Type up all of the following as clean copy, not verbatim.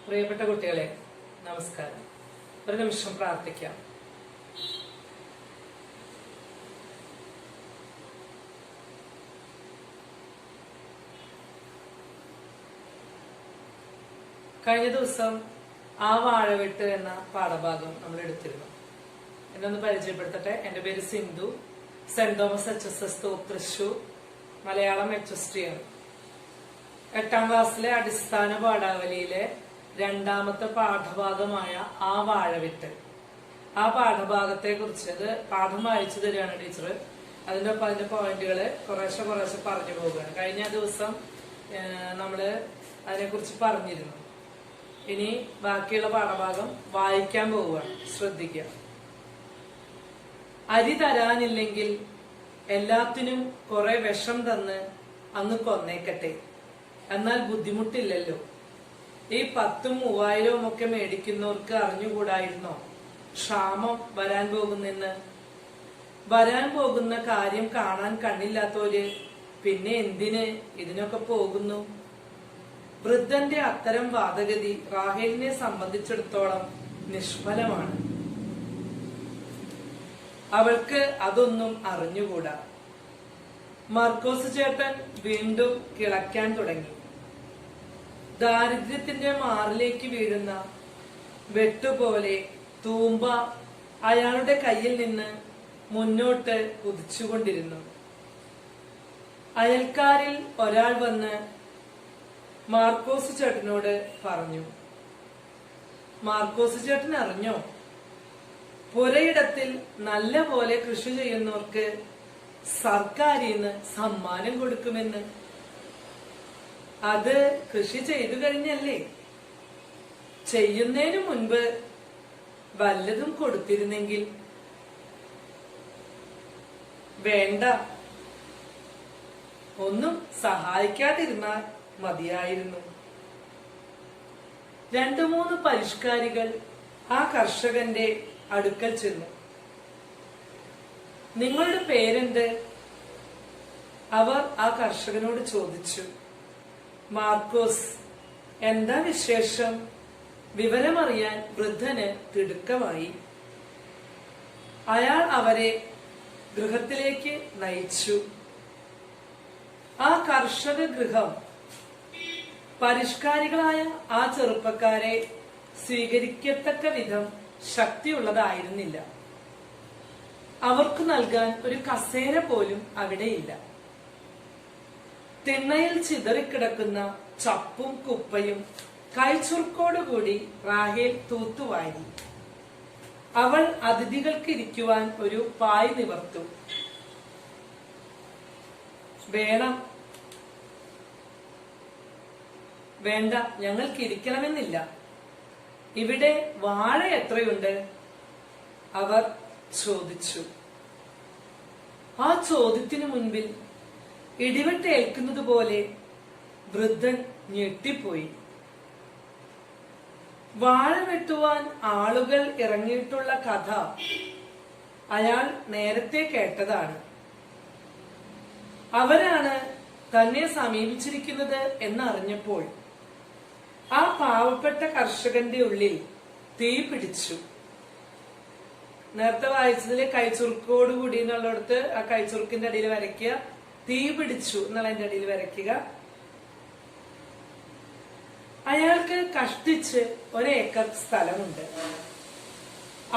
പ്രിയപ്പെട്ട കുട്ടികളെ, നമസ്കാരം. ഒരു നിമിഷം പ്രാർത്ഥിക്കാം. കഴിഞ്ഞ ദിവസം ആ വാഴവെട്ട് എന്ന പാഠഭാഗം നമ്മൾ എടുത്തിരുന്നു. എന്നൊന്ന് പരിചയപ്പെടുത്തട്ടെ. എന്റെ പേര് Sindhu, Saint Thomas HSS Thoppu Thrissur, Malayalam HST ആണ്. 8ാം ക്ലാസ്സിലെ അടിസ്ഥാന പാഠാവലിയിലെ രണ്ടാമത്തെ പാഠഭാഗമായ ആ വാഴവിട്ട്, ആ പാഠഭാഗത്തെ കുറിച്ച് അത് പാഠം വായിച്ചു തരികയാണ് ടീച്ചർ. അതിന്റെ പോയിന്റുകള് കുറേശ്ശെ പറഞ്ഞു പോവുകയാണ്. കഴിഞ്ഞ ദിവസം നമ്മള് അതിനെക്കുറിച്ച് പറഞ്ഞിരുന്നു. ഇനി ബാക്കിയുള്ള പാഠഭാഗം വായിക്കാൻ പോവുകയാണ്. ശ്രദ്ധിക്കുക. അരി തരാനില്ലെങ്കിൽ എല്ലാത്തിനും കുറെ വിഷം തന്ന് അങ്ങ് കൊന്നേക്കട്ടെ, എന്നാൽ ബുദ്ധിമുട്ടില്ലല്ലോ. ഈ 10,000 3,000 ഒക്കെ മേടിക്കുന്നവർക്ക് അറിഞ്ഞുകൂടായിരുന്നോ ക്ഷാമം വരാൻ പോകുന്നെന്ന്? വരാൻ പോകുന്ന കാര്യം കാണാൻ കണ്ണില്ലാത്തോര് പിന്നെ എന്തിന് ഇതിനൊക്കെ പോകുന്നു? വൃദ്ധന്റെ അത്തരം വാദഗതി റാഹേലിനെ സംബന്ധിച്ചിടത്തോളം നിഷ്ഫലമാണ്. അവൾക്ക് അതൊന്നും അറിഞ്ഞുകൂടാ. മർക്കോസ് ചേട്ടൻ വീണ്ടും കിളയ്ക്കാൻ തുടങ്ങി. ദാരിദ്ര്യത്തിന്റെ മാറിലേക്ക് വീഴുന്ന വെട്ടുപോലെ തൂമ്പ അയാളുടെ കയ്യിൽ നിന്ന് മുന്നോട്ട് കുതിച്ചുകൊണ്ടിരുന്നു. അയൽക്കാരിൽ ഒരാൾ വന്ന് മാർക്കോസ് ചേട്ടനോട് പറഞ്ഞു, മാർക്കോസ് ചേട്ടൻ അറിഞ്ഞോ, പുരയിടത്തിൽ നല്ല പോലെ കൃഷി ചെയ്യുന്നവർക്ക് സർക്കാരിന്ന് സമ്മാനം കൊടുക്കുമെന്ന്? അത് കൃഷി ചെയ്തു കഴിഞ്ഞല്ലേ? ചെയ്യുന്നതിന് മുൻപ് വല്ലതും കൊടുത്തിരുന്നെങ്കിൽ. വേണ്ട, ഒന്നും സഹായിക്കാതിരുന്നാൽ മതിയായിരുന്നു. 2-3 പരിഷ്കാരികൾ ആ കർഷകന്റെ അടുക്കൽ ചെന്നു. നിങ്ങളുടെ പേരെന്ത്? അവർ ആ കർഷകനോട് ചോദിച്ചു. മാർക്കോസ്. എന്താ വിശേഷം? വിവരമറിയാൻ വൃദ്ധന് തിടുക്കമായി. അയാൾ അവരെ ഗൃഹത്തിലേക്ക് നയിച്ചു. ആ കർഷക ഗൃഹം പരിഷ്കാരികളായ ആ ചെറുപ്പക്കാരെ സ്വീകരിക്കത്തക്ക വിധം ശക്തിയുള്ളതായിരുന്നില്ല. അവർക്ക് നൽകാൻ ഒരു കസേര പോലും അവിടെയില്ല. തിണ്ണയിൽ ചിതറിക്കിടക്കുന്ന ചപ്പും കുപ്പയും കൈച്ചുറുക്കോടുകൂടി റാഹേൽ തൂത്തുവാരി. അവൾ അതിഥികൾക്ക് ഇരിക്കുവാൻ ഒരു പായ് നിവർത്തും. വേണ്ട, ഞങ്ങൾക്ക് ഇരിക്കണമെന്നില്ല. ഇവിടെ വാഴ എത്രയുണ്ട്? അവർ ചോദിച്ചു. ആ ചോദ്യത്തിനു മുൻപിൽ ഇടിവെട്ടേൽക്കുന്നത് പോലെ വൃദ്ധൻ ഞെട്ടിപ്പോയി. വാഴ വെട്ടുവാൻ ആളുകൾ ഇറങ്ങിയിട്ടുള്ള കഥ അയാൾ നേരത്തെ കേട്ടതാണ്. അവരാണ് തന്നെ സമീപിച്ചിരിക്കുന്നത് എന്നറിഞ്ഞപ്പോൾ ആ പാവപ്പെട്ട കർഷകന്റെ ഉള്ളിൽ തീ പിടിച്ചു. നേരത്തെ വായിച്ചതില് കൈച്ചുറുക്കോടുകൂടി എന്നുള്ളിടത്ത് ആ കൈച്ചുറുക്കിന്റെ അടിയിൽ വരയ്ക്കുക, തീ പിടിച്ചു എന്നുള്ളതിന്റെ അടിയിൽ വരയ്ക്കുക. അയാൾക്ക് കഷ്ടിച്ച് 1 ഏക്കർ സ്ഥലമുണ്ട്.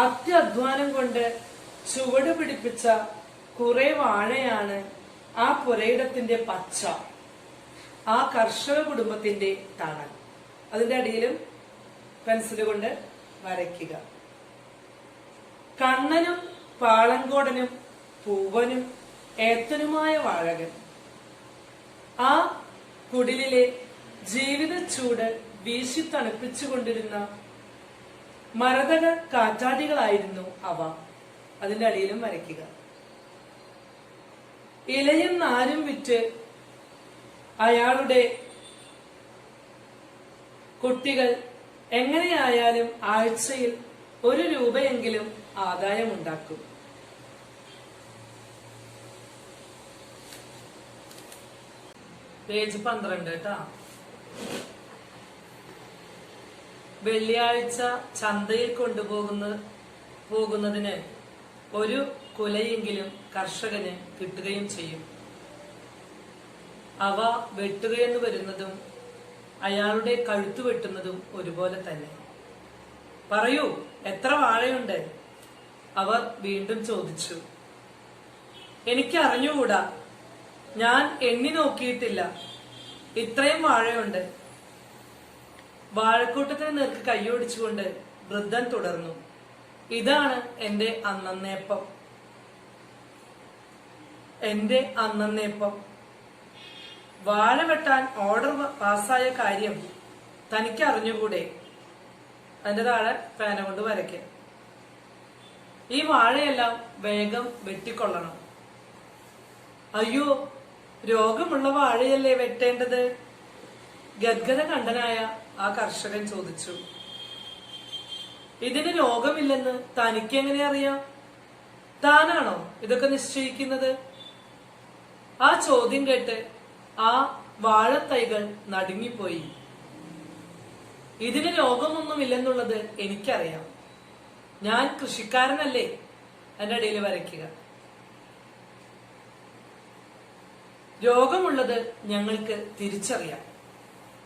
അത്യധ്വാനം കൊണ്ട് ചുവട് പിടിപ്പിച്ച കുറെ വാഴയാണ് ആ പുരയിടത്തിന്റെ പച്ച, ആ കർഷക കുടുംബത്തിന്റെ തണൽ. അതിന്റെ അടിയിലും പെൻസില് കൊണ്ട് വരയ്ക്കുക. കണ്ണനും പാളങ്കോടനും പൂവനും ഏത്തനുമായ വാഴകൾ ആ കുടിലിലെ ജീവിത ചൂട് വീശി തണുപ്പിച്ചുകൊണ്ടിരുന്ന മരതക കാറ്റാടികളായിരുന്നു അവ. അതിന്റെ അടിയിലും വരയ്ക്കുക. ഇലയും നാരും വിറ്റ് അയാളുടെ കുട്ടികൾ എങ്ങനെയായാലും ആഴ്ചയിൽ 1 രൂപയെങ്കിലും ആദായമുണ്ടാക്കും. പേജ് 12 കേട്ടാ. വെള്ളിയാഴ്ച ചന്തയിൽ പോകുന്നതിന് ഒരു കുലയെങ്കിലും കർഷകന് കിട്ടുകയും ചെയ്യും. അവ വെട്ടുകയെന്ന് വരുന്നതും അയാളുടെ കഴുത്തു വെട്ടുന്നതും ഒരുപോലെ തന്നെ. പറയൂ, എത്ര വാഴയുണ്ട്? അവർ വീണ്ടും ചോദിച്ചു. എനിക്ക് അറിഞ്ഞുകൂടാ, ഞാൻ എണ്ണി നോക്കിയിട്ടില്ല. ഇത്രയും വാഴയുണ്ട്. വാഴക്കൂട്ടത്തിന് നേർക്ക് കൈയോടിച്ചുകൊണ്ട് വൃദ്ധൻ തുടർന്നു. ഇതാണ് എന്റെ അന്നന്നേപ്പം. എന്റെ അന്നന്നേപ്പം. വാഴ വെട്ടാൻ ഓർഡർ പാസ്സായ കാര്യം തനിക്ക് അറിഞ്ഞുകൂടെ? അതിന്റെ താഴെ പേന കൊണ്ട് വരയ്ക്കുക. ഈ വാഴയെല്ലാം വേഗം വെട്ടിക്കൊള്ളണം. അയ്യോ, രോഗമുള്ള വാഴയല്ലേ വെട്ടേണ്ടത്? ഗദ്ഗത കണ്ഠനായ ആ കർഷകൻ ചോദിച്ചു. ഇതിന് രോഗമില്ലെന്ന് തനിക്ക് എങ്ങനെ അറിയാം? താനാണോ ഇതൊക്കെ നിശ്ചയിക്കുന്നത്? ആ ചോദ്യം കേട്ട് ആ വാഴത്തൈകൾ നടുങ്ങിപ്പോയി. ഇതിന് രോഗമൊന്നുമില്ലെന്നുള്ളത് എനിക്കറിയാം. ഞാൻ കൃഷിക്കാരനല്ലേ? അതിന്റെ ഇടയിൽ വരയ്ക്കുക. രോഗമുള്ളത് ഞങ്ങൾക്ക് തിരിച്ചറിയാം.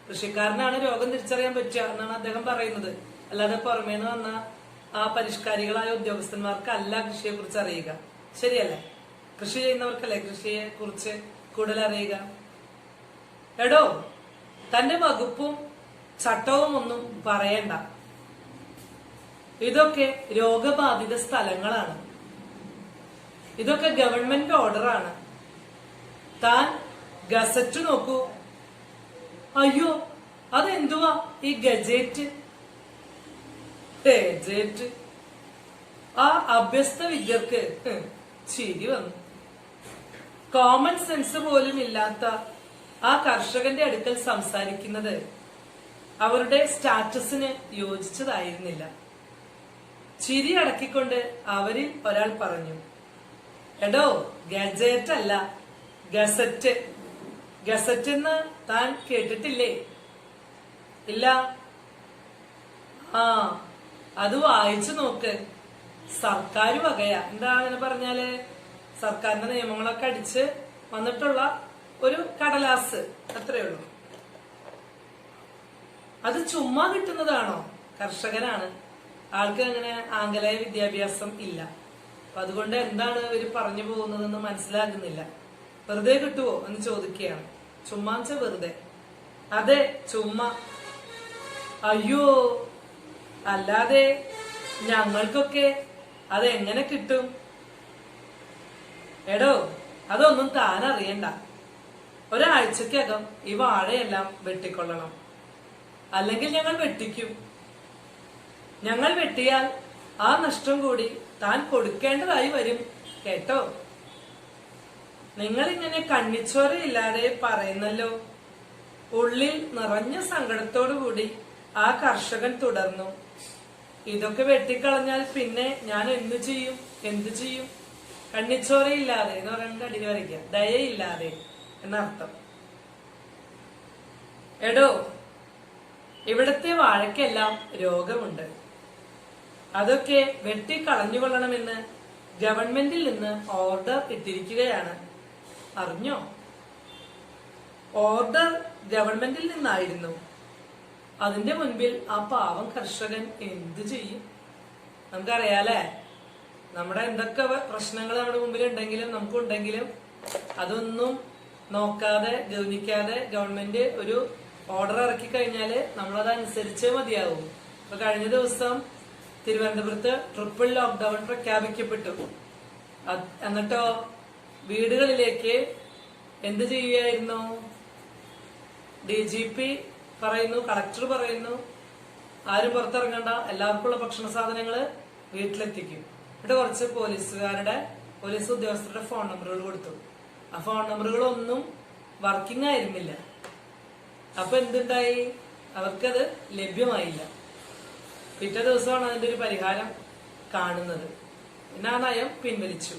കൃഷിക്കാരനാണ് രോഗം തിരിച്ചറിയാൻ പറ്റുക എന്നാണ് അദ്ദേഹം പറയുന്നത്. അല്ലാതെ പുറമേന്ന് വന്ന ആ പരിഷ്കാരികളായ ഉദ്യോഗസ്ഥന്മാർക്കല്ല കൃഷിയെ കുറിച്ച് അറിയുക. ശരിയല്ലേ? കൃഷി ചെയ്യുന്നവർക്കല്ലേ കൃഷിയെ കുറിച്ച് കൂടുതൽ അറിയുക. എടോ, തന്റെ വകുപ്പും ചട്ടവും ഒന്നും പറയണ്ട. ഇതൊക്കെ രോഗബാധിത സ്ഥലങ്ങളാണ്. ഇതൊക്കെ ഗവൺമെന്റ് ഓർഡറാണ്. താൻ ഗസറ്റ് നോക്കൂ. അയ്യോ, അതെന്തുവാ ഈ ഗജറ്റ്? ഗജറ്റ്. ആ അഭ്യസ്ത വിദ്യർക്ക് ചിരി വന്നു. കോമൺ സെൻസ് പോലും ഇല്ലാത്ത ആ കർഷകന്റെ അടുക്കൽ സംസാരിക്കുന്നത് അവരുടെ സ്റ്റാറ്റസിന് യോജിച്ചതായിരുന്നില്ല. ചിരി അടക്കിക്കൊണ്ട് അവരിൽ ഒരാൾ പറഞ്ഞു, എടോ, ഗജറ്റ് അല്ല, ഗസറ്റ്. ഗസറ്റ് എന്ന് താൻ കേട്ടിട്ടില്ലേ? ഇല്ല. ആ, അത് വായിച്ചു നോക്ക്. സർക്കാർ വകയാ. എന്താ അങ്ങനെ പറഞ്ഞാല്? സർക്കാരിന്റെ നിയമങ്ങളൊക്കെ അടിച്ച് വന്നിട്ടുള്ള ഒരു കടലാസ്, അത്രേ ഉള്ളൂ. അത് ചുമ്മാ കിട്ടുന്നതാണോ? കർഷകനാണ്, ആൾക്ക് അങ്ങനെ ആംഗലേയ വിദ്യാഭ്യാസം ഇല്ല. അപ്പൊ അതുകൊണ്ട് എന്താണ് ഇവര് പറഞ്ഞു പോകുന്നതെന്ന് മനസ്സിലാകുന്നില്ല. വെറുതെ കിട്ടുവോ എന്ന് ചോദിക്കുകയാണ്. ചുമ്മാച്ച വെറുതെ. അതെ, ചുമ്മാ. അയ്യോ, അല്ലാതെ ഞങ്ങൾക്കൊക്കെ അതെങ്ങനെ കിട്ടും? എടോ, അതൊന്നും താൻ അറിയണ്ട. ഒരാഴ്ചക്കകം ഈ വാഴയെല്ലാം വെട്ടിക്കൊള്ളണം. അല്ലെങ്കിൽ ഞങ്ങൾ വെട്ടിക്കും. ഞങ്ങൾ വെട്ടിയാൽ ആ നഷ്ടം കൂടി താൻ കൊടുക്കേണ്ടതായി വരും കേട്ടോ. നിങ്ങളിങ്ങനെ കണ്ണിച്ചോരയില്ലാതെ പറയുന്നല്ലോ. ഉള്ളിൽ നിറഞ്ഞ സങ്കടത്തോടുകൂടി ആ കർഷകൻ തുടർന്നു. ഇതൊക്കെ വെട്ടിക്കളഞ്ഞാൽ പിന്നെ ഞാൻ എന്തു ചെയ്യും? കണ്ണിച്ചോരയില്ലാതെ എന്ന് പറയുന്നത് അടിയിൽ വരയ്ക്കുക, ദയയില്ലാതെ എന്നർത്ഥം. എടോ, ഇവിടത്തെ വാഴയ്ക്കെല്ലാം രോഗമുണ്ട്. അതൊക്കെ വെട്ടിക്കളഞ്ഞുകൊള്ളണമെന്ന് ഗവൺമെന്റിൽ നിന്ന് ഓർഡർ ഇട്ടിരിക്കുകയാണ്. അറിഞ്ഞോ? ഓർഡർ ഗവൺമെന്റിൽ നിന്നായിരുന്നു. അതിന്റെ മുൻപിൽ ആ പാവം കർഷകൻ എന്തു ചെയ്യും? നമുക്കറിയാലേ, നമ്മുടെ എന്തൊക്കെ പ്രശ്നങ്ങൾ നമ്മുടെ മുമ്പിൽ ഉണ്ടെങ്കിലും നമുക്കുണ്ടെങ്കിലും അതൊന്നും നോക്കാതെ ഗൗനിക്കാതെ ഗവൺമെന്റ് ഒരു ഓർഡർ ഇറക്കി കഴിഞ്ഞാല് നമ്മളതനുസരിച്ചേ മതിയാവും. ഇപ്പൊ കഴിഞ്ഞ ദിവസം തിരുവനന്തപുരത്ത് ട്രിപ്പിൾ ലോക്ക്ഡൌൺ പ്രഖ്യാപിക്കപ്പെട്ടു. എന്നിട്ടോ വീടുകളിലേക്ക് എന്ത് ചെയ്യുകയായിരുന്നു? DGP പറയുന്നു, കളക്ടർ പറയുന്നു, ആരും പുറത്തിറങ്ങണ്ട, എല്ലാവർക്കുള്ള ഭക്ഷണ സാധനങ്ങള് വീട്ടിലെത്തിക്കും. എന്നിട്ട് കുറച്ച് പോലീസ് ഉദ്യോഗസ്ഥരുടെ ഫോൺ നമ്പറുകൾ കൊടുത്തു. ആ ഫോൺ നമ്പറുകളൊന്നും വർക്കിംഗ് ആയിരുന്നില്ല. അപ്പൊ എന്തുണ്ടായി? അവർക്കത് ലഭ്യമായില്ല. പിറ്റേ ദിവസമാണ് അതിന്റെ ഒരു പരിഹാരം കാണുന്നത്. പിന്നെ ആ നയം പിൻവലിച്ചു.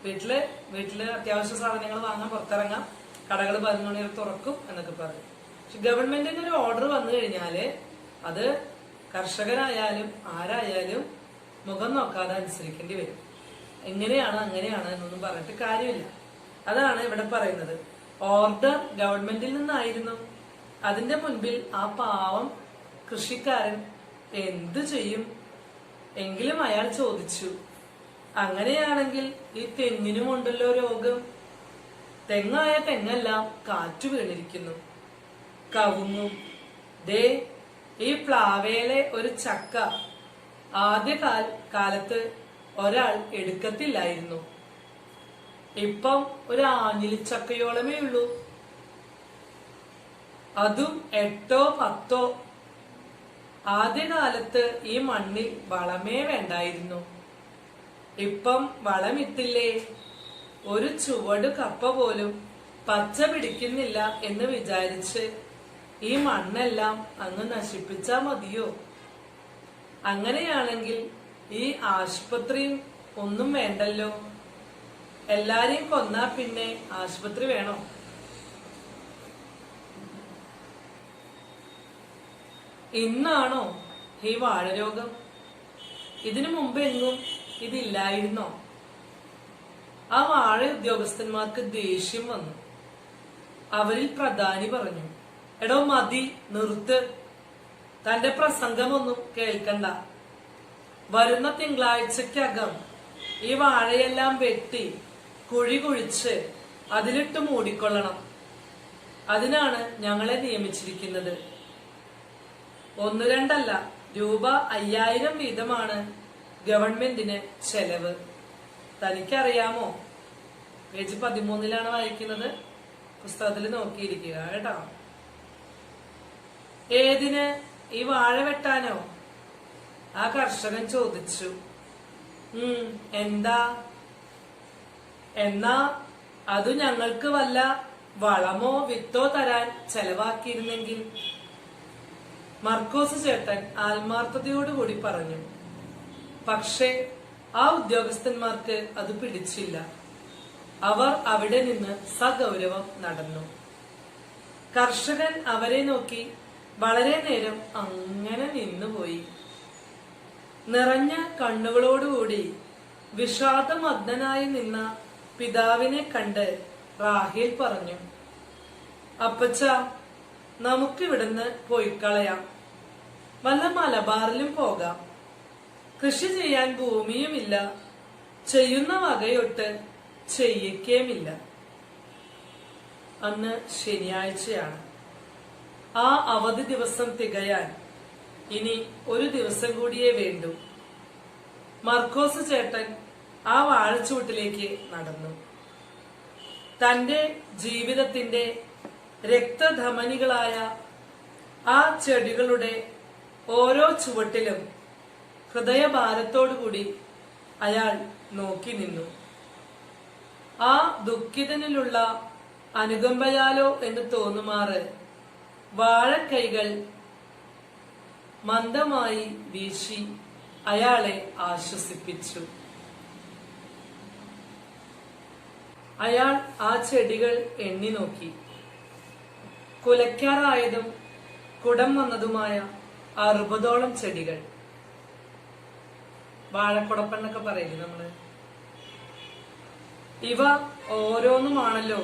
വീട്ടില് അത്യാവശ്യ സാധനങ്ങൾ വാങ്ങാൻ പുറത്തിറങ്ങാം, കടകൾ 11 മണി വരെ തുറക്കും എന്നൊക്കെ പറഞ്ഞു. പക്ഷെ ഗവൺമെന്റിന്റെ ഒരു ഓർഡർ വന്നു കഴിഞ്ഞാല് അത് കർഷകരായാലും ആരായാലും മുഖം നോക്കാതെ അനുസരിക്കേണ്ടി വരും. എങ്ങനെയാണ് അങ്ങനെയാണ് എന്നൊന്നും പറഞ്ഞിട്ട് കാര്യമില്ല. അതാണ് ഇവിടെ പറയുന്നത്. ഓർഡർ ഗവൺമെന്റിൽ നിന്നായിരുന്നു. അതിന്റെ മുൻപിൽ ആ പാവം കൃഷിക്കാരൻ എന്തു ചെയ്യും? എങ്കിലും അയാൾ ചോദിച്ചു, അങ്ങനെയാണെങ്കിൽ ഈ തെങ്ങിനുമുണ്ടല്ലോ രോഗം. തെങ്ങായ തെങ്ങെല്ലാം കാറ്റു വീണിരിക്കുന്നു. കവുങ്ങും ദേ ഈ പ്ലാവേലെ ഒരു ചക്ക ആദ്യ കാലത്ത് ഒരാൾ എടുക്കത്തില്ലായിരുന്നു. ഇപ്പം ഒരു ആഞ്ഞിലിച്ചക്കയോളമേ ഉള്ളൂ. അതും 8 or 10. ആദ്യകാലത്ത് ഈ മണ്ണിൽ വളമേ വേണ്ടായിരുന്നു. ഇപ്പം വളമിട്ടില്ലേ, ഒരു ചുവട് കപ്പ പോലും പച്ച പിടിക്കുന്നില്ല എന്ന് വിചാരിച്ച് ഈ മണ്ണെല്ലാം അങ്ങ് നശിപ്പിച്ചാ മതിയോ? അങ്ങനെയാണെങ്കിൽ ഈ ആശുപത്രിയും ഒന്നും വേണ്ടല്ലോ. എല്ലാരെയും കൊന്നാ പിന്നെ ആശുപത്രി വേണോ? ഇന്നാണോ ഈ വാഴരോഗം? ഇതിനു മുമ്പെങ്ങും ഇതില്ലായിരുന്നോ? ആ വാഴ ഉദ്യോഗസ്ഥന്മാർക്ക് ദേഷ്യം വന്നു. അവരിൽ പ്രധാനി പറഞ്ഞു, എടോ മതി, നിർത്ത്. തന്റെ പ്രസംഗമൊന്നും കേൾക്കണ്ട. വരുന്ന തിങ്കളാഴ്ചക്കകം ഈ വാഴയെല്ലാം വെട്ടി കുഴി കുഴിച്ച് അതിലിട്ട് മൂടിക്കൊള്ളണം. അതിനാണ് ഞങ്ങളെ നിയമിച്ചിരിക്കുന്നത്. 1-2 അല്ല, രൂപ 5000 വീതമാണ് ഗവൺമെന്റിന് ചെലവ്. തനിക്കറിയാമോ? പേജ് 13 വായിക്കുന്നത്. പുസ്തകത്തിൽ നോക്കിയിരിക്കുക കേട്ടോ. ഏതിന്? ഈ വാഴ വെട്ടാനോ? ആ കർഷകൻ ചോദിച്ചു. എന്താ? എന്നാ അത് ഞങ്ങൾക്ക് വല്ല വളമോ വിത്തോ തരാൻ ചെലവാക്കിയിരുന്നെങ്കിൽ. മർക്കോസ് ചേട്ടൻ ആത്മാർത്ഥതയോടുകൂടി പറഞ്ഞു. പക്ഷേ ആ ഉദ്യോഗസ്ഥന്മാർക്ക് അത് പിടിച്ചില്ല. അവർ അവിടെ നിന്ന് സഗൗരവം നടന്നു. കർഷകൻ അവരെ നോക്കി വളരെ നേരം അങ്ങനെ നിന്നുപോയി. നിറഞ്ഞ കണ്ണുകളോടുകൂടി വിഷാദമഗ്നനായി നിന്ന പിതാവിനെ കണ്ട് റാഹേൽ പറഞ്ഞു, അപ്പച്ച, നമുക്കിവിടുന്ന് പോയിക്കളയാം. വല്ല മലബാറിലും പോകാം. കൃഷി ചെയ്യാൻ ഭൂമിയുമില്ല, ചെയ്യുന്ന വകയൊട്ട് ചെയ്യിക്കേമില്ല. അന്ന് ശനിയാഴ്ചയാണ്. ആ അവധി ദിവസം തികയാൻ ഇനി ഒരു ദിവസം കൂടിയേ വേണ്ടൂ. മർക്കോസ് ചേട്ടൻ ആ വാഴച്ചൂട്ടിലേക്ക് നടന്നു. തന്റെ ജീവിതത്തിന്റെ രക്തധമനികളായ ആ ചെടികളുടെ ഓരോ ചുവട്ടിലും ഹൃദയഭാരത്തോടുകൂടി അയാൾ നോക്കി നിന്നു. ആ ദുഃഖിതനിലുള്ള അനുകമ്പയാലോ എന്ന് തോന്നുമാറ് വാഴക്കൈകൾ മന്ദമായി വീശി അയാളെ ആശ്വസിപ്പിച്ചു. അയാൾ ആ ചെടികൾ എണ്ണി നോക്കി. കുലയ്ക്കാറായതും കുടം വന്നതുമായ 60ഓളം ചെടികൾ. വാഴക്കുടപ്പെന്നൊക്കെ പറയില്ലേ നമ്മള്. ഇവ ഓരോന്നുമാണല്ലോ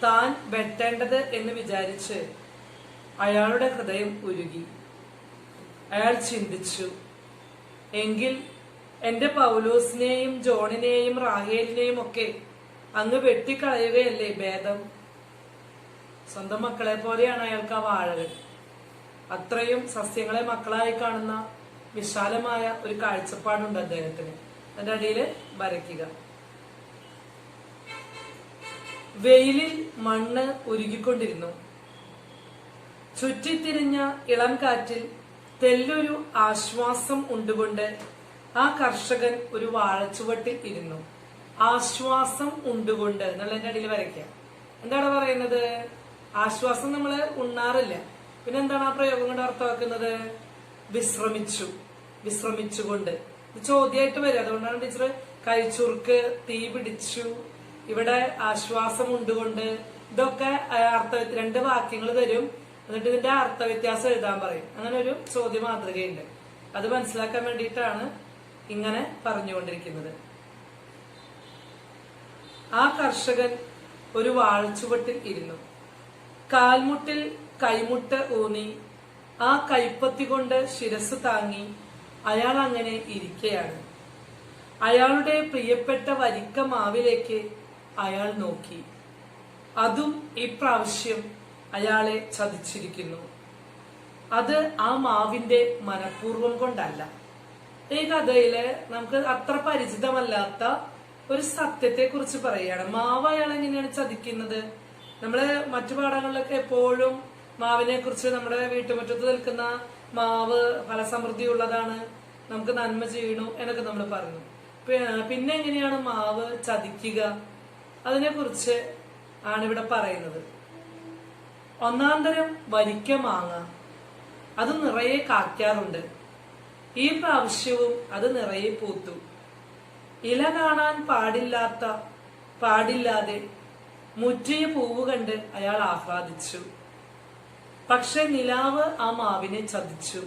താൻ വെട്ടേണ്ടത് എന്ന് വിചാരിച്ച് അയാളുടെ ഹൃദയം ഉരുകി. അയാൾ ചിന്തിച്ചു, എങ്കിൽ എന്റെ പൗലോസിനെയും ജോണിനെയും റാഹേലിനെയും ഒക്കെ അങ്ങ് വെട്ടിക്കളയുകയല്ലേ ഭേദം. സ്വന്തം മക്കളെ പോലെയാണ് അയാൾക്ക് ആ വാഴകൾ. അത്രയും സസ്യങ്ങളെ മക്കളായി കാണുന്ന വിശാലമായ ഒരു കാഴ്ചപ്പാടുണ്ട് അദ്ദേഹത്തിന്. അതിന്റെ അടിയിൽ വരയ്ക്കുക. വെയിലിൽ മണ്ണ് ഉരുകിക്കൊണ്ടിരുന്നു. ചുറ്റിത്തിരിഞ്ഞ ഇളം കാറ്റിൽ തെല്ലൊരു ആശ്വാസം ഉണ്ടുകൊണ്ട് ആ കർഷകൻ ഒരു വാഴച്ചുവട്ടിൽ ഇരുന്നു. ആശ്വാസം ഉണ്ടുകൊണ്ട് എന്നുള്ളതിന്റെ അടിയിൽ വരയ്ക്കാം. എന്താണ് പറയുന്നത്? ആശ്വാസം നമ്മള് ഉണ്ണാറില്ല. പിന്നെ എന്താണ് ആ പ്രയോഗം കൊണ്ട് അർത്ഥമാക്കുന്നത്? വിശ്രമിച്ചു, വിശ്രമിച്ചുകൊണ്ട്. ചോദ്യമായിട്ട് വരും. അതുകൊണ്ടാണ് ടീച്ചർ കഴിച്ചുറുക്ക്, തീ പിടിച്ചു, ഇവിടെ ആശ്വാസം ഉണ്ടുകൊണ്ട്, ഇതൊക്കെ അർത്ഥത്തിൽ 2 വാക്യങ്ങൾ തരും. എന്നിട്ട് ഇതിന്റെ അർത്ഥവ്യത്യാസം എഴുതാൻ പറയും. അങ്ങനെ ഒരു ചോദ്യ മാതൃകയുണ്ട്. അത് മനസ്സിലാക്കാൻ വേണ്ടിയിട്ടാണ് ഇങ്ങനെ പറഞ്ഞുകൊണ്ടിരിക്കുന്നത്. ആ കർഷകൻ ഒരു വാഴച്ചുവട്ടിൽ ഇരുന്നു. കാൽമുട്ടിൽ കൈമുട്ട് ഊന്നി ആ കൈപ്പത്തി കൊണ്ട് ശിരസ് താങ്ങി അയാൾ അങ്ങനെ ഇരിക്കയാണ്. അയാളുടെ പ്രിയപ്പെട്ട വരിക്ക മാവിലേക്ക് അയാൾ നോക്കി. അതും ഇപ്രാവശ്യം അയാളെ ചതിച്ചിരിക്കുന്നു. അത് ആ മാവിന്റെ മനഃപൂർവം കൊണ്ടല്ല. ഈ കഥയില് നമുക്ക് അത്ര പരിചിതമല്ലാത്ത ഒരു സത്യത്തെ കുറിച്ച് പറയുകയാണ്. മാവ് അയാൾ എങ്ങനെയാണ് ചതിക്കുന്നത്? നമ്മള് മറ്റു പാഠങ്ങളിലൊക്കെ എപ്പോഴും മാവിനെ കുറിച്ച് നമ്മുടെ വീട്ടുമുറ്റത്ത് നിൽക്കുന്ന മാവ് ഫലസമൃദ്ധി ഉള്ളതാണ്, നമുക്ക് നന്മ ചെയ്യണു എന്നൊക്കെ നമ്മൾ പറഞ്ഞു. പിന്നെ എങ്ങനെയാണ് മാവ് ചതിക്കുക? അതിനെ കുറിച്ച് ആണ് ഇവിടെ പറയുന്നത്. ഒന്നാം തരം വരിക്ക മാങ്ങ, അത് നിറയെ കായ്ക്കാറുണ്ട്. ഈ പ്രാവശ്യവും അത് നിറയെ പൂത്തു. ഇല കാണാൻ പാടില്ലാതെ മുറ്റിയ പൂവ് കണ്ട് അയാൾ ആഹ്ലാദിച്ചു. പക്ഷെ നിലാവ് ആ മാവിനെ ചതിച്ചു.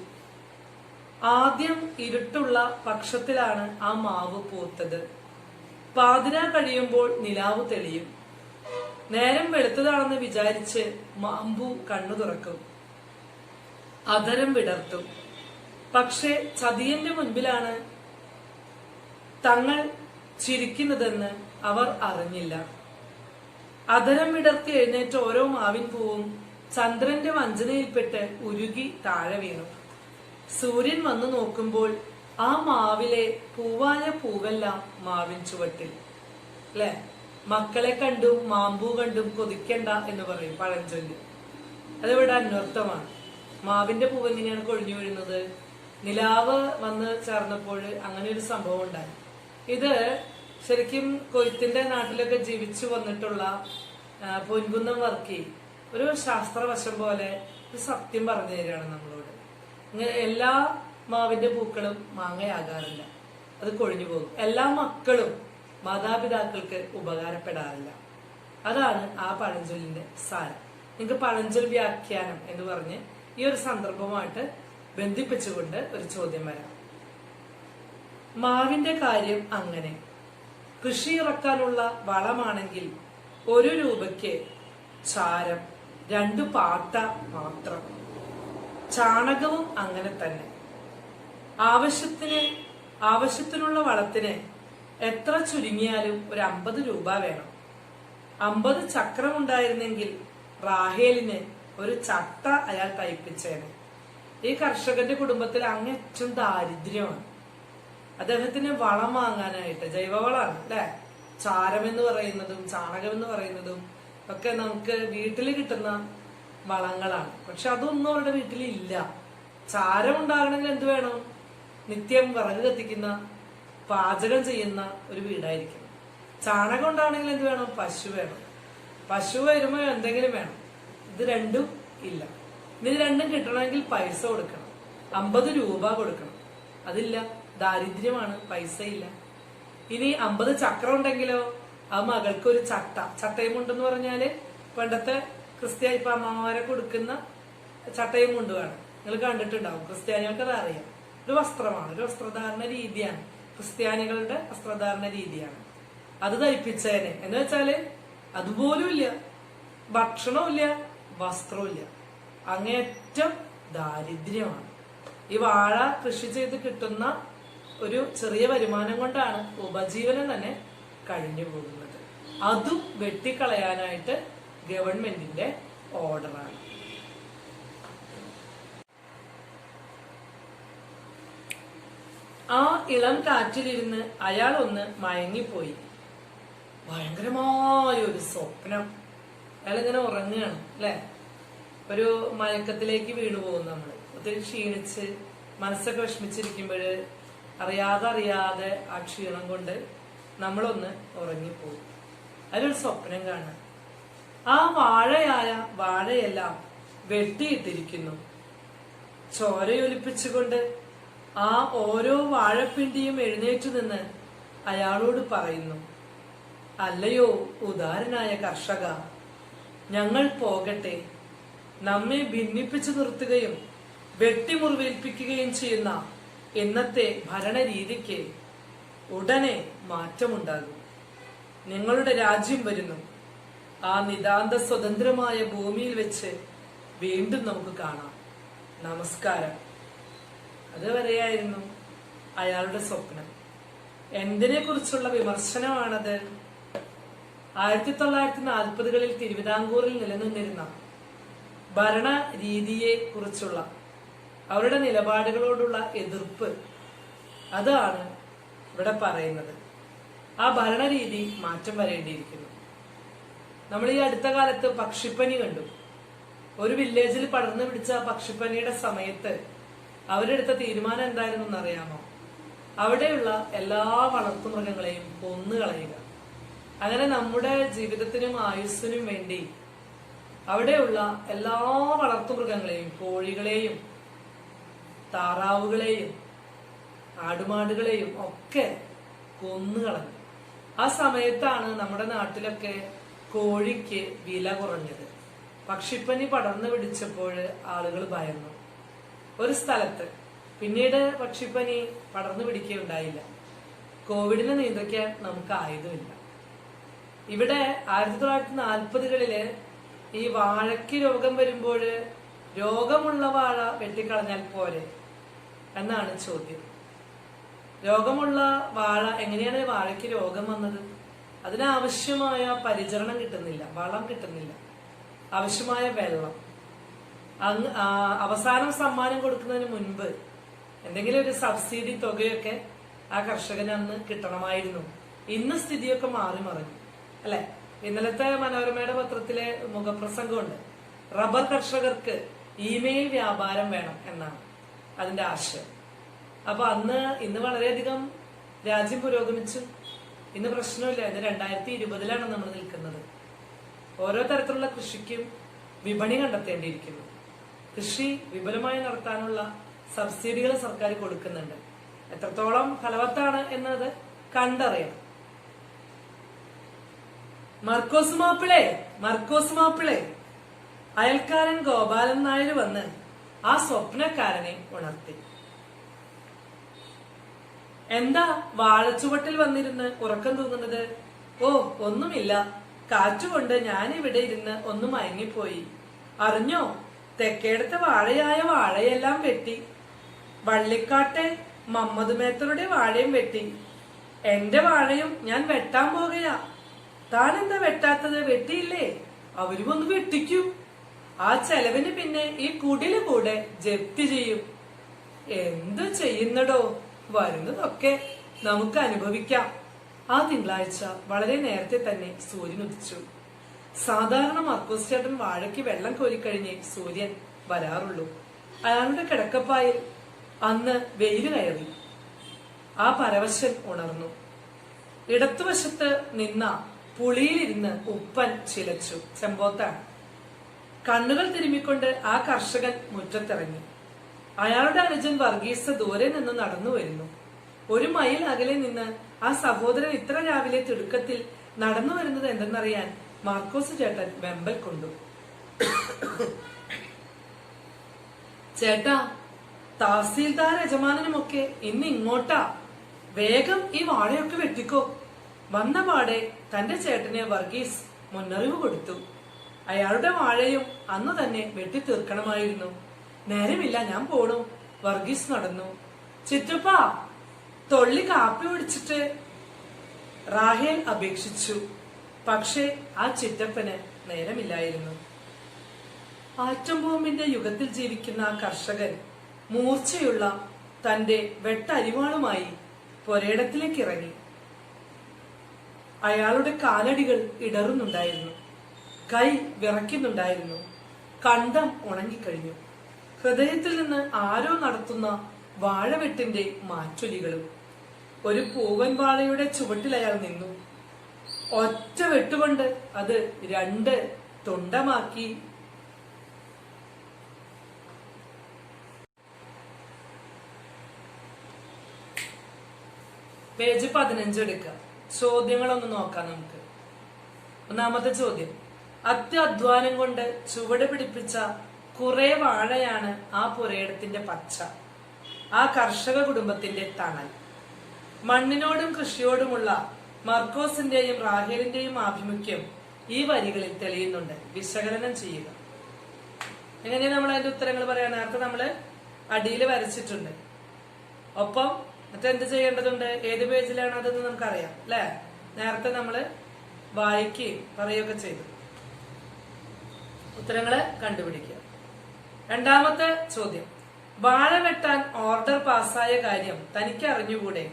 ആദ്യം ഇരുട്ടുള്ള പക്ഷത്തിലാണ് ആ മാവ് പൂത്തത്. പാതിര കഴിയുമ്പോൾ നിലാവ് തെളിയും. നേരം വെളുത്തതാണെന്ന് വിചാരിച്ച് മാമ്പു കണ്ണു തുറക്കും, അധരം വിടർത്തും. പക്ഷെ ചതിയന്റെ മുൻപിലാണ് തങ്ങൾ ചിരിക്കുന്നതെന്ന് അവർ അറിഞ്ഞില്ല. അധരം വിടർത്തി എഴുന്നേറ്റ് ഓരോ മാവിൻ പൂവും ചന്ദ്രന്റെ വഞ്ചനയിൽപ്പെട്ട് ഉരുകി താഴെ വീണു. സൂര്യൻ വന്നു നോക്കുമ്പോൾ ആ മാവിലെ പൂവായ പൂവെല്ലാം മാവിൻ ചുവട്ടിൽ. അല്ലെ, മക്കളെ കണ്ടും മാമ്പൂ കണ്ടും കൊതിക്കണ്ട എന്ന് പറയും പഴഞ്ചൊല്ല്. അതിവിടെ അന്വർത്ഥമാണ്. മാവിന്റെ പൂവ് എങ്ങനെയാണ് കൊഴിഞ്ഞു വീഴുന്നത്? നിലാവ് വന്ന് ചേർന്നപ്പോൾ അങ്ങനെ ഒരു സംഭവം ഉണ്ടായി. ഇത് ശരിക്കും കൊയ്ത്തിന്റെ നാട്ടിലൊക്കെ ജീവിച്ചു വന്നിട്ടുള്ള പൊൻകുന്നം വർക്കി ഒരു ശാസ്ത്രവശം പോലെ ഒരു സത്യം പറഞ്ഞു തരികയാണ് നമ്മളോട്. എല്ലാ മാവിന്റെ പൂക്കളും മാങ്ങയാകാറില്ല, അത് കൊഴിഞ്ഞു പോകും. എല്ലാ മക്കളും മാതാപിതാക്കൾക്ക് ഉപകാരപ്പെടാറില്ല. അതാണ് ആ പഴഞ്ചൊല്ലിന്റെ സാരം. നിങ്ങൾക്ക് പഴഞ്ചൊൽ വ്യാഖ്യാനം എന്ന് പറഞ്ഞ് ഈ ഒരു സന്ദർഭമായിട്ട് ബന്ധിപ്പിച്ചുകൊണ്ട് ഒരു ചോദ്യം വരാം. മാവിന്റെ കാര്യം അങ്ങനെ. കൃഷി ഇറക്കാനുള്ള വളമാണെങ്കിൽ 1 രൂപയ്ക്ക് ചാരം, 2 പാട്ട മാത്രം. ചാണകവും അങ്ങനെ തന്നെ. ആവശ്യത്തിനുള്ള വളത്തിന് എത്ര ചുരുങ്ങിയാലും ഒരു 50 രൂപ വേണം. 50 ചക്രം ഉണ്ടായിരുന്നെങ്കിൽ റാഹേലിന് ഒരു ചട്ട അയാൾ തയ്പ്പിച്ചേനെ. ഈ കർഷകന്റെ കുടുംബത്തിൽ അങ്ങേറ്റവും ദാരിദ്ര്യമാണ്. അദ്ദേഹത്തിന് വളം വാങ്ങാനായിട്ട്, ജൈവവളമാണ് അല്ലെ, ചാരം എന്ന് പറയുന്നതും ചാണകം എന്ന് പറയുന്നതും ഒക്കെ നമുക്ക് വീട്ടിൽ കിട്ടുന്ന വളങ്ങളാണ്. പക്ഷെ അതൊന്നും അവരുടെ വീട്ടിലില്ല. ചാരം ഉണ്ടാകണമെങ്കിൽ എന്ത് വേണം? നിത്യം വിറക് കത്തിക്കുന്ന, പാചകം ചെയ്യുന്ന ഒരു വീടായിരിക്കണം. ചാണകം ഉണ്ടാകണമെങ്കിൽ എന്ത് വേണം? പശു വേണം. പശു വരുമ്പോ എന്തെങ്കിലും വേണം. ഇത് രണ്ടും ഇല്ല. ഇത് രണ്ടും കിട്ടണമെങ്കിൽ പൈസ കൊടുക്കണം, 50 രൂപ കൊടുക്കണം. അതില്ല, ദാരിദ്ര്യമാണ്, പൈസ ഇല്ല. ഇനി 50 ചക്രം ഉണ്ടെങ്കിലോ ആ മകൾക്ക് ഒരു ചട്ടയും മുണ്ടെന്ന് പറഞ്ഞാല് പണ്ടത്തെ ക്രിസ്ത്യാനി ഇപ്പൊ അമ്മമാരെ കൊടുക്കുന്ന ചട്ടയും മുണ്ട് വേണം. നിങ്ങൾ കണ്ടിട്ടുണ്ടാവും, ക്രിസ്ത്യാനികൾക്ക് അത് അറിയാം. ഒരു വസ്ത്രമാണ്, ഒരു വസ്ത്രധാരണ രീതിയാണ്, ക്രിസ്ത്യാനികളുടെ വസ്ത്രധാരണ രീതിയാണ്. അത് തയ്പ്പിച്ചേനെ എന്ന് വെച്ചാല് അതുപോലും ഇല്ല, ഭക്ഷണവും ഇല്ല, വസ്ത്രവും ഇല്ല. അങ്ങേറ്റം ദാരിദ്ര്യമാണ്. ഈ വാഴ കൃഷി ചെയ്ത് കിട്ടുന്ന ഒരു ചെറിയ വരുമാനം കൊണ്ടാണ് ഉപജീവനം തന്നെ കഴിഞ്ഞു പോകുന്നത്. അതും വെട്ടിക്കളയാനായിട്ട് ഗവൺമെന്റിന്റെ ഓർഡറാണ്. ആ ഇളം കാറ്റിലിരുന്ന് അയാൾ ഒന്ന് മയങ്ങിപ്പോയി. ഭയങ്കരമായ ഒരു സ്വപ്നം. അയാളിങ്ങനെ ഉറങ്ങുകയാണ് അല്ലെ, ഒരു മയക്കത്തിലേക്ക് വീണു പോകും നമ്മൾ. ഒത്തിരി ക്ഷീണിച്ച് മനസ്സൊക്കെ വിഷമിച്ചിരിക്കുമ്പോൾ അറിയാതെ ആ ക്ഷീണം കൊണ്ട് നമ്മളൊന്ന് ഉറങ്ങിപ്പോകും. അതിലൊരു സ്വപ്നം കാണാം. ആ വാഴയെല്ലാം വെട്ടിയിട്ടിരിക്കുന്നു. ചോരയൊലിപ്പിച്ചുകൊണ്ട് ആ ഓരോ വാഴപ്പിണ്ടിയും എഴുന്നേറ്റു നിന്ന് അയാളോട് പറയുന്നു, അല്ലയോ ഉദാരനായ കർഷക, ഞങ്ങൾ പോകട്ടെ. നമ്മെ ഭിന്നിപ്പിച്ചു നിർത്തുകയും വെട്ടിമുറിവേൽപ്പിക്കുകയും ചെയ്യുന്ന ഇന്നത്തെ ഭരണരീതിക്ക് ഉടനെ മാറ്റമുണ്ടാകും. നിങ്ങളുടെ രാജ്യം വരുന്നു. ആ നിതാന്ത സ്വതന്ത്രമായ ഭൂമിയിൽ വെച്ച് വീണ്ടും നമുക്ക് കാണാം. നമസ്കാരം. അതുവരെയായിരുന്നു അയാളുടെ സ്വപ്നം. എന്തിനെ കുറിച്ചുള്ള വിമർശനമാണത്? 1940കളിൽ തിരുവിതാംകൂറിൽ നിലനിന്നിരുന്ന ഭരണ രീതിയെ കുറിച്ചുള്ള അവരുടെ നിലപാടുകളോടുള്ള എതിർപ്പ്, അതാണ് ഇവിടെ പറയുന്നത്. ആ ഭരണരീതി മാറ്റം വരേണ്ടിയിരിക്കുന്നു. നമ്മൾ ഈ അടുത്ത കാലത്ത് പക്ഷിപ്പനി കണ്ടു. ഒരു വില്ലേജിൽ പടർന്നു പിടിച്ച പക്ഷിപ്പനിയുടെ സമയത്ത് അവരെടുത്ത തീരുമാനം എന്തായിരുന്നു എന്നറിയാമോ? അവിടെയുള്ള എല്ലാ വളർത്തുമൃഗങ്ങളെയും കൊന്നുകളയുക. അങ്ങനെ നമ്മുടെ ജീവിതത്തിനും ആയുസ്സിനും വേണ്ടി അവിടെയുള്ള എല്ലാ വളർത്തുമൃഗങ്ങളെയും, കോഴികളെയും താറാവുകളെയും ആടുമാടുകളെയും ഒക്കെ കൊന്നുകളഞ്ഞു. ആ സമയത്താണ് നമ്മുടെ നാട്ടിലൊക്കെ കോഴിക്ക് വില കുറഞ്ഞത്. പക്ഷിപ്പനി പടർന്നു പിടിച്ചപ്പോൾ ആളുകൾ ഭയന്നു. ഒരു സ്ഥലത്ത് പിന്നീട് പക്ഷിപ്പനി പടർന്നു പിടിക്കുകയുണ്ടായില്ല. കോവിഡിനെ നിയന്ത്രിക്കാൻ നമുക്ക് ആയുധമില്ല. ഇവിടെ 1940കളില് ഈ വാഴയ്ക്ക് രോഗം വരുമ്പോൾ രോഗമുള്ള വാഴ വെട്ടിക്കളഞ്ഞാൽ പോരെ എന്നാണ് ചോദ്യം. രോഗമുള്ള വാഴ, എങ്ങനെയാണ് വാഴയ്ക്ക് രോഗം വന്നത്? അതിനാവശ്യമായ പരിചരണം കിട്ടുന്നില്ല, വളം കിട്ടുന്നില്ല, ആവശ്യമായ വെള്ളം. അവസാനം സമ്മാനം കൊടുക്കുന്നതിന് മുൻപ് എന്തെങ്കിലും ഒരു സബ്സിഡി തുകയൊക്കെ ആ കർഷകന് അന്ന് കിട്ടണമായിരുന്നു. ഇന്ന് സ്ഥിതിയൊക്കെ മാറി മറിഞ്ഞു അല്ലെ? ഇന്നലത്തെ മനോരമയുടെ പത്രത്തിലെ മുഖപ്രസംഗമുണ്ട്. റബ്ബർ കർഷകർക്ക് ഇമെയിൽ വ്യാപാരം വേണം എന്നാണ് അതിന്റെ ആശയം. അപ്പൊ ഇന്ന് വളരെയധികം രാജ്യം പുരോഗമിച്ചു. ഇന്ന് പ്രശ്നമില്ല. ഇന്ന് 2020ലാണ് നമ്മൾ നിൽക്കുന്നത്. ഓരോ തരത്തിലുള്ള കൃഷിക്കും വിപണി കണ്ടെത്തേണ്ടിയിരിക്കുന്നു. കൃഷി വിപുലമായി നടത്താനുള്ള സബ്സിഡികൾ സർക്കാർ കൊടുക്കുന്നുണ്ട്. എത്രത്തോളം ഫലവത്താണ് എന്നത് കണ്ടറിയണം. മർക്കോസ് മാപ്പിളെ അയൽക്കാരൻ ഗോപാലൻ നായർ വന്ന് ആ സ്വപ്നക്കാരനെ ഉണർത്തി. എന്താ വാഴച്ചുവട്ടിൽ വന്നിരുന്ന് ഉറക്കം തൂങ്ങുന്നത്? ഓ, ഒന്നുമില്ല, കാറ്റുകൊണ്ട് ഞാനിവിടെ ഇരുന്ന് ഒന്ന് മയങ്ങിപ്പോയി. അറിഞ്ഞോ, തെക്കേടത്തെ വാഴയായ വാഴയെല്ലാം വെട്ടി. വള്ളിക്കാട്ടെ മമ്മദ് മേത്തറുടെ വാഴയും വെട്ടി. എന്റെ വാഴയും ഞാൻ വെട്ടാൻ പോകുകയാ. താൻ എന്താ വെട്ടാത്തത്? വെട്ടിയില്ലേ? അവരും ഒന്ന് വെട്ടിക്കൂ. ആ ചെലവിന് പിന്നെ ഈ കുടില് കൂടെ ജപ്തി ചെയ്യും. എന്തു ചെയ്യുന്നടോ? വരുന്നതൊക്കെ നമുക്ക് അനുഭവിക്കാം. ആ തിങ്കളാഴ്ച വളരെ നേരത്തെ തന്നെ സൂര്യൻ ഉദിച്ചു. സാധാരണ മർക്കോസ് ചേട്ടൻ വാഴയ്ക്ക് വെള്ളം കോരിക്കഴിഞ്ഞേ സൂര്യൻ വരാറുള്ളൂ. അയാളുടെ കിടക്കപ്പായിൽ അന്ന് വെയില് കയറി. ആ പരവശൻ ഉണർന്നു. ഇടത്തുവശത്ത് നിന്ന പുളിയിലിരുന്ന് ഉപ്പൻ ചിലച്ചു. ചെമ്പോത്താണ്. കണ്ണുകൾ തിരുമ്മിക്കൊണ്ട് ആ കർഷകൻ മുറ്റത്തിറങ്ങി. അയാളുടെ അനുജൻ വർഗീസ് ദൂരെ നിന്ന് നടന്നു വരുന്നു. 1 മൈൽ അകലെ നിന്ന് ആ സഹോദരൻ ഇത്ര രാവിലെ തിടുക്കത്തിൽ നടന്നു വരുന്നത് എന്തെന്നറിയാൻ മാർക്കോസ് ചേട്ടൻ വെമ്പൽ കൊണ്ടു. ചേട്ടാ, തഹസീൽദാർ യജമാനനുമൊക്കെ ഇന്ന് ഇങ്ങോട്ടാ. വേഗം ഈ വാഴയൊക്കെ വെട്ടിക്കോ. വന്ന പാടെ തന്റെ ചേട്ടനെ വർഗീസ് മുന്നറിവ് കൊടുത്തു. അയാളുടെ വാഴയും അന്ന് തന്നെ വെട്ടി തീർക്കണമായിരുന്നു. നേരമില്ല, ഞാൻ പോണു. വർഗീസ് നടന്നു. ചിറ്റപ്പാ, തൊള്ളി കാപ്പി ഒടിച്ചിട്ട് റാഹേൽ അപേക്ഷിച്ചു. പക്ഷേ ആ ചിറ്റപ്പന് നേരമില്ലായിരുന്നു. ആറ്റം ബോംബിന്റെ യുഗത്തിൽ ജീവിക്കുന്ന ആ കർഷകൻ മൂർച്ചയുള്ള തന്റെ വെട്ടരിവാളുമായി പൊരേടത്തിലേക്ക് ഇറങ്ങി. അയാളുടെ കാലടികൾ ഇടറുന്നുണ്ടായിരുന്നു. കൈ വിറയ്ക്കുന്നുണ്ടായിരുന്നു. കണ്ടം ഉണങ്ങിക്കഴിഞ്ഞു. ഹൃദയത്തിൽ നിന്ന് ആരോ നടത്തുന്ന വാഴവെട്ടിന്റെ മാറ്റൊലികളും. ഒരു പൂവൻ വാഴയുടെ ചുവട്ടിൽ അയാൾ നിന്നു. ഒറ്റ വെട്ടുകൊണ്ട് അത് 2 തുണ്ടമാക്കി. പേജ് 15 എടുക്കുക. ചോദ്യങ്ങളൊന്ന് നോക്കാം നമുക്ക്. ഒന്നാമത്തെ ചോദ്യം: അത്യാധ്വാനം കൊണ്ട് ചുവട് പിടിപ്പിച്ച കുറെ വാഴയാണ് ആ പുരയിടത്തിന്റെ പച്ച, ആ കർഷക കുടുംബത്തിന്റെ തണൽ. മണ്ണിനോടും കൃഷിയോടുമുള്ള മർക്കോസിന്റെയും റാഹേലിന്റെയും ആഭിമുഖ്യം ഈ വരികളിൽ തെളിയുന്നുണ്ട്. വിശകലനം ചെയ്യുക. എങ്ങനെയാ നമ്മൾ അതിന്റെ ഉത്തരങ്ങൾ പറയാൻ? നേരത്തെ നമ്മള് അടിയിൽ വരച്ചിട്ടുണ്ട്. ഒപ്പം മറ്റെന്ത് ചെയ്യേണ്ടതുണ്ട്? ഏത് പേജിലാണ് അതെന്ന് നമുക്കറിയാം അല്ലെ? നേരത്തെ നമ്മള് വായിക്കുകയും പറയുകയൊക്കെ ചെയ്തു. ഉത്തരങ്ങള് കണ്ടുപിടിക്കുക. രണ്ടാമത്തെ ചോദ്യം, വാഴ വെട്ടാൻ ഓർഡർ പാസ്സായ കാര്യം തനിക്ക് അറിഞ്ഞുകൂടെ?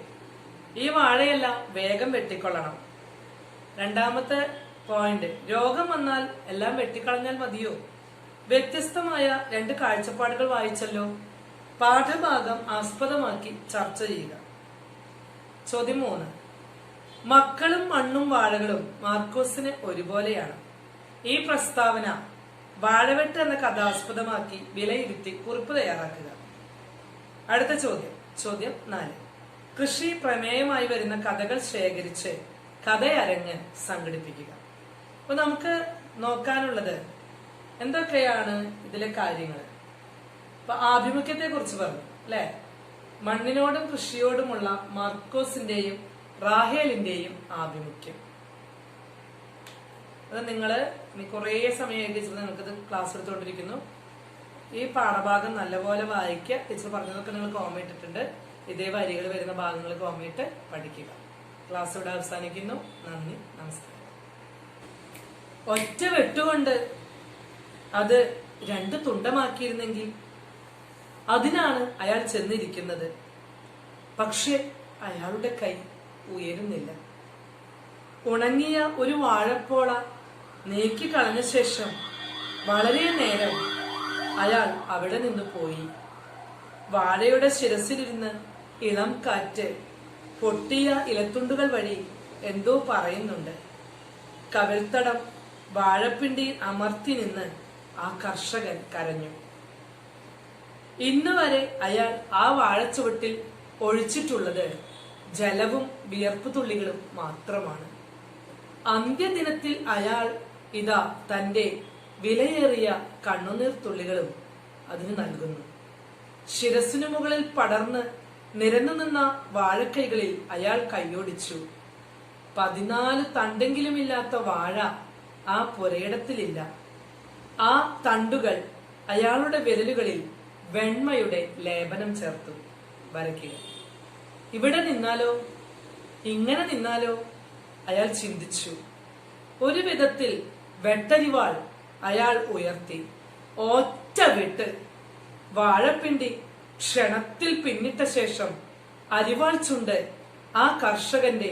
ഈ വാഴയെല്ലാം വേഗം വെട്ടിക്കൊള്ളണം. രണ്ടാമത്തെ പോയിന്റ്, രോഗം വന്നാൽ എല്ലാം വെട്ടിക്കളഞ്ഞാൽ മതിയോ? വ്യത്യസ്തമായ രണ്ട് കാഴ്ചപ്പാടുകൾ വായിച്ചല്ലോ. പാഠഭാഗം ആസ്പദമാക്കി ചർച്ച ചെയ്യുക. ചോദ്യം 3, മക്കളും മണ്ണും വാഴകളും മാർക്കോസിന് ഒരുപോലെയാണ്. ഈ പ്രസ്താവന വാഴവെട്ട് എന്ന കഥാസ്പദമാക്കി വിലയിരുത്തി കുറിപ്പ് തയ്യാറാക്കുക. അടുത്ത ചോദ്യം, ചോദ്യം 4, കൃഷി പ്രമേയമായി വരുന്ന കഥകൾ ശേഖരിച്ച് കഥയരങ്ങ് സംഘടിപ്പിക്കുക. അപ്പൊ നമുക്ക് നോക്കാനുള്ളത് എന്തൊക്കെയാണ് ഇതിലെ കാര്യങ്ങൾ? അപ്പൊ ആഭിമുഖ്യത്തെ കുറിച്ച് പറഞ്ഞു അല്ലെ? മണ്ണിനോടും കൃഷിയോടുമുള്ള മാർക്കോസിന്റെയും റാഹേലിന്റെയും ആഭിമുഖ്യം. അത് നിങ്ങള് കുറെ സമയം ടീച്ചർ നിങ്ങൾക്കത് ക്ലാസ് എടുത്തുകൊണ്ടിരിക്കുന്നു. ഈ പാഠഭാഗം നല്ലപോലെ വായിക്കുക. ടീച്ചർ പറഞ്ഞതൊക്കെ നിങ്ങൾ കോമ ഇട്ടിട്ടുണ്ട്. ഇതേ വരികൾ വരുന്ന ഭാഗങ്ങൾ കോമയിട്ട് പഠിക്കുക. ക്ലാസ് ഇവിടെ അവസാനിക്കുന്നു. നന്ദി, നമസ്കാരം. ഒറ്റ വെട്ടുകൊണ്ട് അത് 2 തുണ്ടമാക്കിയിരുന്നെങ്കിൽ അതിനാണ് അയാൾ ചെന്നിരിക്കുന്നത്. പക്ഷെ അയാളുടെ കൈ ഉയരുന്നില്ല. ഉണങ്ങിയ ഒരു വാഴപ്പോള നീക്കി കളഞ്ഞ ശേഷം വളരെ നേരം അയാൾ അവിടെ നിന്ന് പോയി. വാഴയുടെ ശിരസിലിരുന്ന് ഇളം കാറ്റ് പൊട്ടിയ ഇലത്തുണ്ടുകൾ വഴി എന്തോ പറയുന്നുണ്ട്. കവിൾത്തടം വാഴപ്പിണ്ടിയിൽ അമർത്തി നിന്ന് ആ കർഷകൻ കരഞ്ഞു. ഇന്നുവരെ അയാൾ ആ വാഴച്ചുവട്ടിൽ ഒഴിച്ചിട്ടുള്ളത് ജലവും വിയർപ്പു തുള്ളികളും മാത്രമാണ്. അന്ത്യദിനത്തിൽ അയാൾ ഇതാ തന്റെ വിലയേറിയ കണ്ണുനീർ തുള്ളികളും അതിന് നൽകുന്നു. ശിരസിനു മുകളിൽ പടർന്ന് നിരന്നു നിന്ന വാഴക്കൈകളിൽ അയാൾ കൈയോടിച്ചു. 14 തണ്ടെങ്കിലുമില്ലാത്ത വാഴ ആ പുരയിടത്തിലില്ല. ആ തണ്ടുകൾ അയാളുടെ വിരലുകളിൽ വെണ്മയുടെ ലേപനം ചേർത്തു. വരയ്ക്കുക. ഇവിടെ നിന്നാലോ, ഇങ്ങനെ നിന്നാലോ? അയാൾ ചിന്തിച്ചു. ഒരു വിധത്തിൽ വെട്ടരിവാൾ അയാൾ ഉയർത്തി. ഒറ്റ വെട്ട്. വാഴപ്പിണ്ടി ക്ഷണത്തിൽ പിന്നിട്ട ശേഷം അരിവാൾ ചുണ്ട് ആ കർഷകന്റെ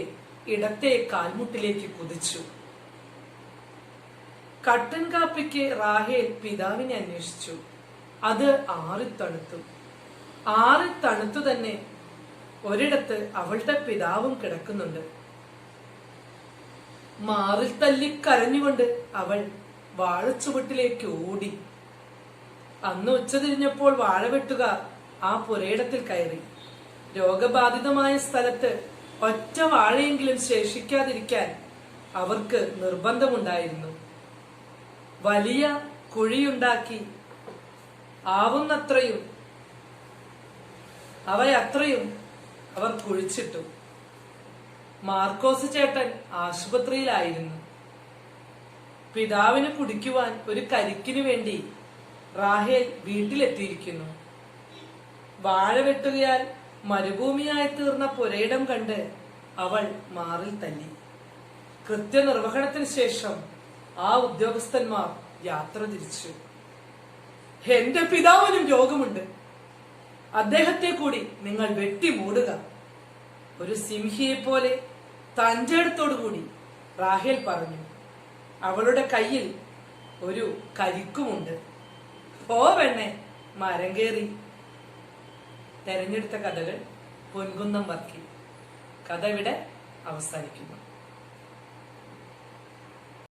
ഇടത്തെ കാൽമുട്ടിലേക്ക് കുതിച്ചു. കട്ടൻ കാപ്പിക്ക് റാഹേൽ പിതാവിനെ അന്വേഷിച്ചു. അത് ആറിത്തണുത്തു. ആറിത്തണുത്തു തന്നെ ഒരിടത്ത് അവളുടെ പിതാവും കിടക്കുന്നുണ്ട്. മാറിൽ തല്ലി കരഞ്ഞുകൊണ്ട് അവൾ വാഴച്ചുവട്ടിലേക്ക് ഓടി. അന്ന് ഉച്ചതിരിഞ്ഞപ്പോൾ വാഴവെട്ടുകാർ ആ പുരയിടത്തിൽ കയറി. രോഗബാധിതമായ സ്ഥലത്ത് ഒറ്റ വാഴയെങ്കിലും ശേഷിക്കാതിരിക്കാൻ അവർക്ക് നിർബന്ധമുണ്ടായിരുന്നു. വലിയ കുഴിയുണ്ടാക്കി ആവുന്നത്രയും അവയത്രയും അവർ കുഴിച്ചിട്ടു. മാർക്കോസ് ചേട്ടൻ ആശുപത്രിയിലായിരുന്നു. പിതാവിന് കുടിക്കുവാൻ ഒരു കരിക്കിനു വേണ്ടി റാഹേൽ വീട്ടിലെത്തിയിരിക്കുന്നു. വാഴ വെട്ടുകയാൽ മരുഭൂമിയായി തീർന്ന പുരയിടം കണ്ട് അവൾ മാറിൽ തല്ലി. കൃത്യനിർവഹണത്തിന് ശേഷം ആ ഉദ്യോഗസ്ഥന്മാർ യാത്ര തിരിച്ചു. എന്റെ പിതാവിനും രോഗമുണ്ട്, അദ്ദേഹത്തെ കൂടി നിങ്ങൾ വെട്ടി മൂടുക. ഒരു സിംഹിയെ പോലെ തഞ്ചെടുത്തോടുകൂടി റാഹേൽ പറഞ്ഞു. അവളുടെ കയ്യിൽ ഒരു കരിക്കുമുണ്ട്. ഓ പെണ്ണെ, മരം കയറി. തെരഞ്ഞെടുത്ത കഥകൾ പൊൻകുന്നം വർക്കി. കഥ ഇവിടെ അവസാനിക്കുന്നു.